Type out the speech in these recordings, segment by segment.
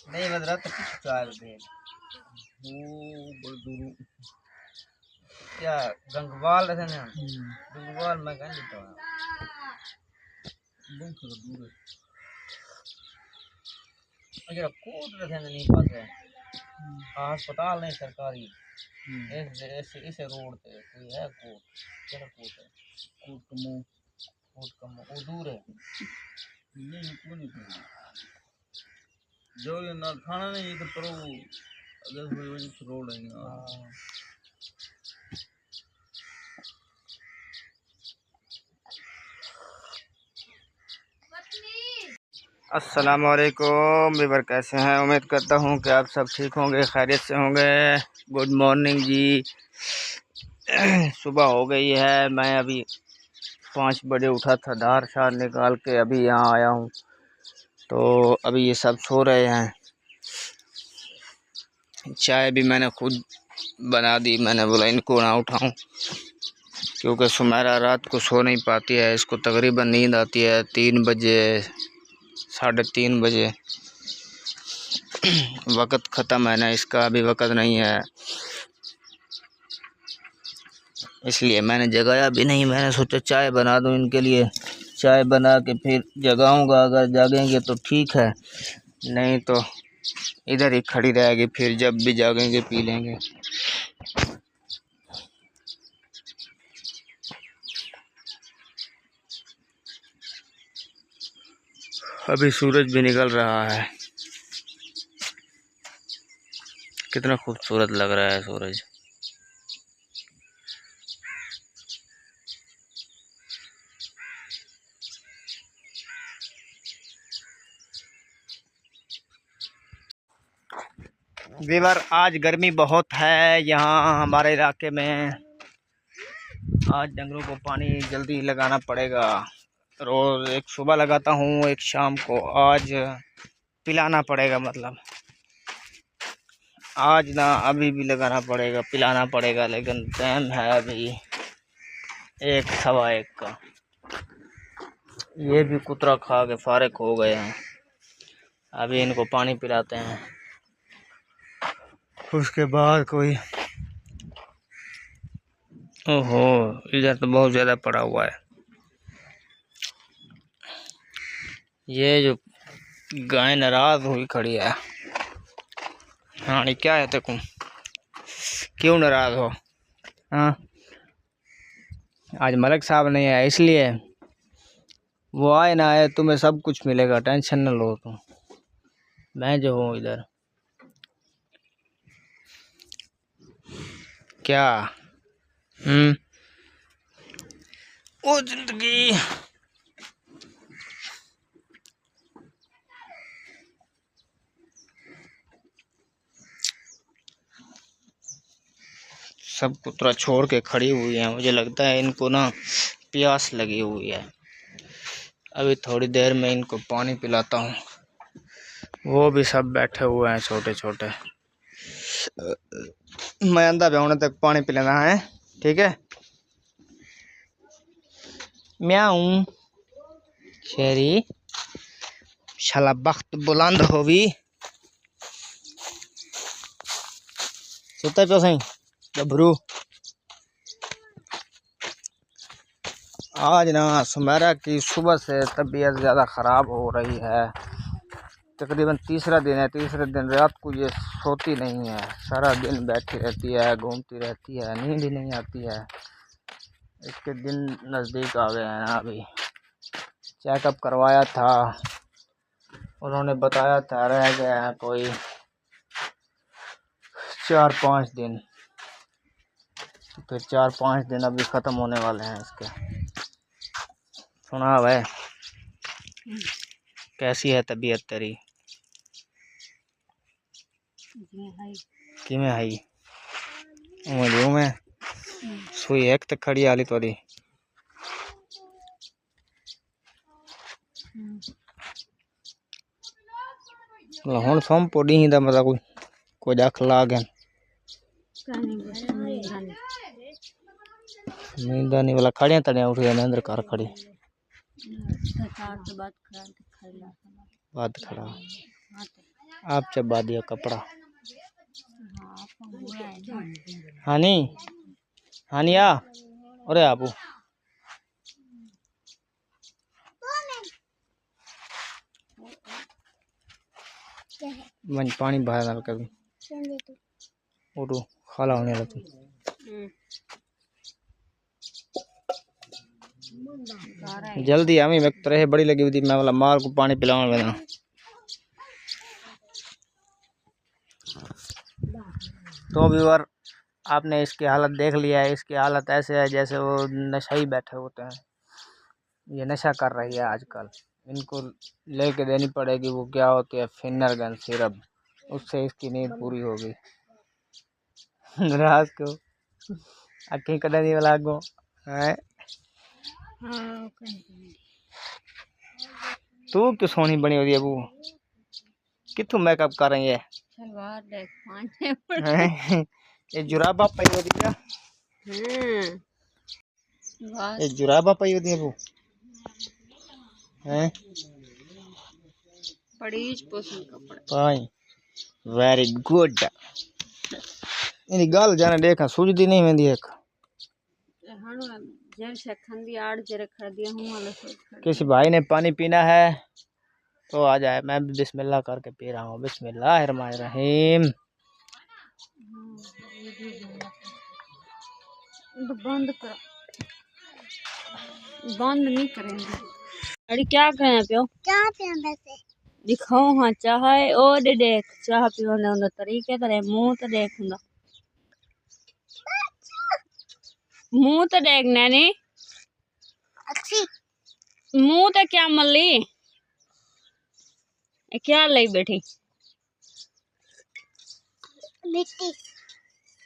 नहीं बदला तो कुछ चाल दे वो बड़दूर क्या गंगवाल रहते हैं गंगवाल में कहीं तो बहुत दूर है अगर कोट रहते हैं नहीं पास है अस्पताल नहीं सरकारी इस रोड पे कोई है कोट क्या कोट है कोट कम वो दूर है नहीं क्यों नहीं जो ये ना खाना नहीं ये तो करो अगर कोई वजह से रोड है ना अस्सलामुअलैकुम वीवर, कैसे हैं? उम्मीद करता हूं कि आप सब ठीक होंगे, खैरियत से होंगे। गुड मॉर्निंग जी। सुबह हो गई है। मैं अभी 5 बजे उठा था, धार शार निकाल के अभी यहाँ आया हूं। तो अभी ये सब सो रहे हैं। चाय भी मैंने खुद बना दी। मैंने बोला इनको ना उठाऊं क्योंकि सुमेरा रात को सो नहीं पाती है। इसको तकरीबन नींद आती है 3 बजे 3:30 बजे। वक़्त ख़त्म है ना, इसका अभी वक़्त नहीं है, इसलिए मैंने जगाया भी नहीं। मैंने सोचा चाय बना दूं इनके लिए। चाय बना के फिर जगाऊंगा, अगर जागेंगे तो ठीक है, नहीं तो इधर ही खड़ी रहेगी। फिर जब भी जागेंगे पी लेंगे। अभी सूरज भी निकल रहा है। कितना खूबसूरत लग रहा है सूरज। वीवर, आज गर्मी बहुत है यहाँ हमारे इलाके में। आज डंगरों को पानी जल्दी लगाना पड़ेगा। रोज़ एक सुबह लगाता हूँ, एक शाम को। आज पिलाना पड़ेगा, मतलब आज ना अभी भी लगाना पड़ेगा, पिलाना पड़ेगा। लेकिन टाइम है अभी 1 सवा 1 का। ये भी कुतरा खा के फारिग हो गए हैं। अभी इनको पानी पिलाते हैं, उसके बाद कोई। ओहो, इधर तो बहुत ज़्यादा पड़ा हुआ है। ये जो गाय नाराज हुई खड़ी है। हाँ, क्या है तेको? क्यों नाराज हो? हाँ, आज मलिक साहब नहीं आए, इसलिए। वो आए ना आए, तुम्हें सब कुछ मिलेगा, टेंशन न लो तुम। मैं जो हूँ इधर। क्या? ओ जिंदगी। सब कुतरा छोड़ के खड़ी हुई है। मुझे लगता है इनको ना प्यास लगी हुई है। अभी थोड़ी देर में इनको पानी पिलाता हूँ। वो भी सब बैठे हुए हैं छोटे छोटे। मैं अंदर होने तक पानी पिलाना है, ठीक है? म्याऊं शेरी शाला बख्त बुलंद होवी। सुते पे सही गभरू। आज ना सुमेरा की सुबह से तबीयत ज़्यादा ख़राब हो रही है। तकरीबन तीसरा दिन है। तीसरे दिन रात को ये सोती नहीं है। सारा दिन बैठी रहती है, घूमती रहती है, नींद ही नहीं आती है। इसके दिन नज़दीक आ गए हैं ना। अभी चेकअप करवाया था, उन्होंने बताया था रह गया है कोई 4-5 दिन। फिर 4-5 दिन अभी ख़त्म होने वाले हैं इसके। सुना भाई, कैसी है तबीयत तेरी? किमें आई उमरियों में सुई एक तक खड़ी आली तोरी। हुण सोम पोडी ही दा मतलब कोई दख ला गया नींदा नहीं वाला खड़िया तड़िया उठ गया अंदर कार खड़ी बात खड़ा। आप चबा दिया कपड़ा। हानी हानी आ अरे आपू मन पानी बाहर डाल कर उठो खाला होने लगा तू जल्दी हमें मैं तरह बड़ी लगी हुई थी मैं वाला मार को पानी पिलाऊं लेना। तो व्यूअर आपने इसकी हालत देख लिया है। इसकी हालत ऐसे है जैसे वो नशाई बैठे होते हैं। ये नशा कर रही है आजकल। इनको लेके देनी पड़ेगी वो क्या होती है फिनरगन सिरप, उससे इसकी नींद पूरी होगी। रात को अखी कटने वाला गो है। तू क्यों सोनी बनी हुई है वो कितू मेकअप कर रही है। ये जुराबा पाई होती क्या ये जुराबा पाई होती है वो हैं बड़ी पसंद कपड़े पाई वेरी गुड। इनी गल जाने देखा सूझदी नहीं मेंदी एक किसी भाई ने पानी पीना है तो आ जाए। मैं भी बिस्मिल्लाह करके पी रहा हूँ। बिस्मिल्लाहिर्रहमानिर्रहीम। बंद कर बंद नहीं करेंगे अरे क्या करें पियो क्या पियो वैसे दिखाओ। हाँ चाह ओ दे देख चाह पियो ने तरीके तरह मुंह तो देख हुंदा मुंह तो देख नैनी अच्छी मुंह तो क्या मल्ली क्या ले बैठी मिट्टी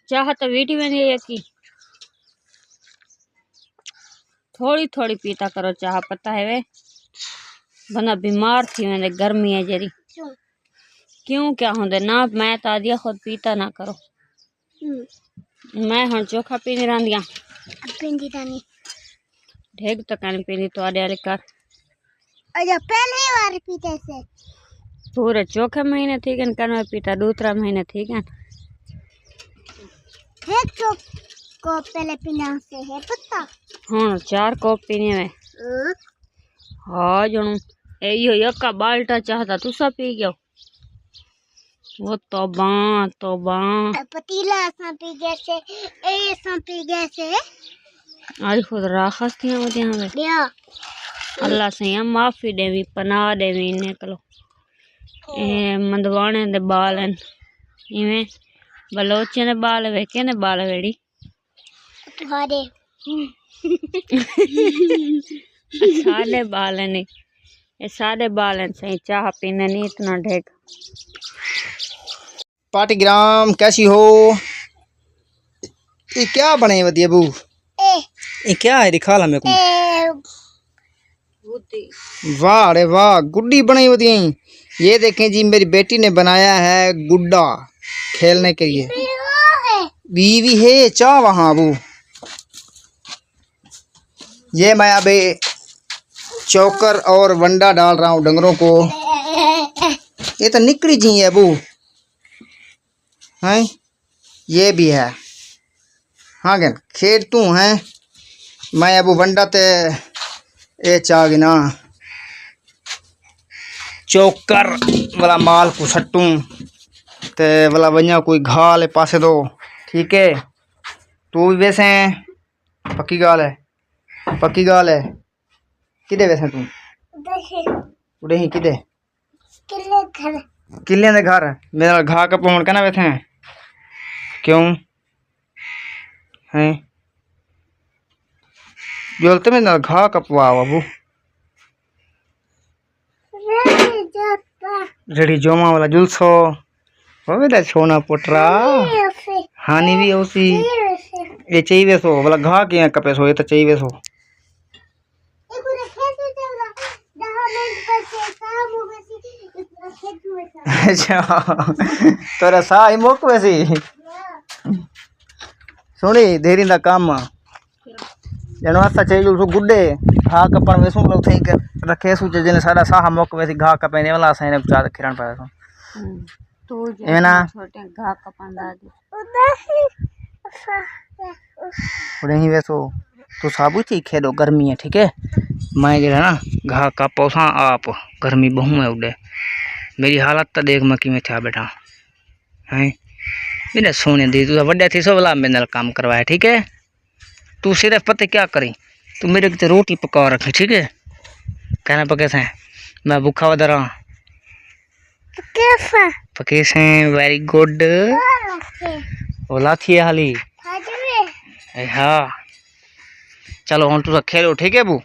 चाह तो वीटी में नहीं की थोड़ी थोड़ी पीता करो चाह पता है वे बंदा बीमार थी मैंने गर्मी है जरी क्यों क्या होंदे ना मैं तो दिया खुद पीता ना करो। मैं हाँ चोखा पीनी रहिया ढेग तो कहीं पीनी तो आदे वाले कर पहले बार पीते से पूरे चौथे महीने ठीक है कर पीता दूसरा महीने ठीक है कप पहले पीना से है पता हाँ 4 कप पीने में हाँ जनू यो यक्का बाल्टा चाहता तू सब पी गयो वो तो पतीला सा पी गए से ए सा पी गए से आज खुद राखस थी हम यहाँ अल्लाह से यहाँ माफी देवी पनाह देवी निकलो ए मंदवाने दे बाल हैं इवें बलोचे ने बाल वेखे ने बाल वेड़ी तुम्हारे सादे बाल नहीं ये सादे बाल हैं सही चाह पीने नहीं इतना ढेक। पार्टी ग्राम कैसी हो ये क्या बने बदी अबू ये क्या है दिखा ला मेरे को वाह अरे वाह गुड्डी बनाई होती है। ये देखें जी मेरी बेटी ने बनाया है गुड्डा खेलने के लिए बीवी है चाह वहाँ अबू। ये मैं अभी चोकर और वंडा डाल रहा हूँ डंगरों को। ये तो निकली जी है अबू हैं ये भी है हाँ क्या खेत तू हैं मैं अबू वंडा ते ये चाह ना चोकर वाला माल को सट्टू ते वाला वन्या कोई घाल पासे दो ठीक है। तू भी वैसे पक्की गाल है किदे वैसे तू उड़े ही किदे किले दे घर मेरा घा का पौन कहना वैसे क्यों हैं बोलते में घा कपवा बाबू रेडी जोमा वाला जुलसो हो बेटा छोना पोटरा हानि भी उसी ये चाहिए वैसो वाला घा के कपे सो ये तो चाहिए वैसो अच्छा तोरा सा ही मुक वैसी सुनी देरी दा काम जनो असा चाहिए उसको गुड्डे घा कपन वैसू लो थे रखे सु जने सारा साहा मुक वैसी घा कपने वाला साइन चार खिरण पाया तू है ना छोटे घा का पंदा दे उड़े ही वैसो तो साबुत ही खेलो गर्मी है ठीक है मैं जो है ना घा का पौसा आप गर्मी बहु है उड़े मेरी हालत तो देख मकी में था बेटा हैं बिना सोने दी तू वड्डा थी सो वाला मेरे नाल काम करवाया ठीक है तू सिर्फ पता क्या करी तू मेरे को रोटी पका रखी ठीक है कहना पके से मैं भूखा वध रहा पके से वेरी गुड ओला थी हाली हाँ चलो हम तुसा खेलो ठीक है बू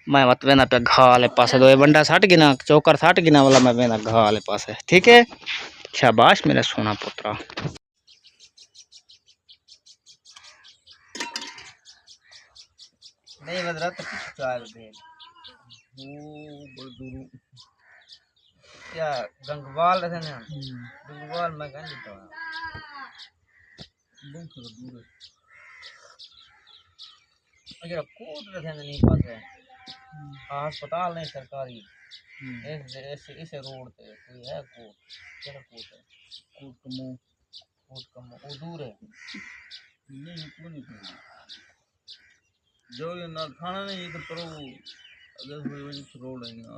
मैं मत वेना पे घा वाले पासे दो बंडा साट गिना चौकर साट गिना वाला मैं वेना घा वाले पासे ठीक है शाबाश मेरा सोना पुत्रा नहीं बदरा तो कुछ चाल दे वो क्या गंगवाल रहते ना गंगवाल मैं कहीं नहीं तो दूर अगर कोट रहते नहीं पास है अस्पताल नहीं सरकारी इस रोड पे कोई है कोट क्या कोट है कोट कमो वो दूर है नहीं कौन जो ये ना खाना नहीं ये तो पर वो अगर रोड है ना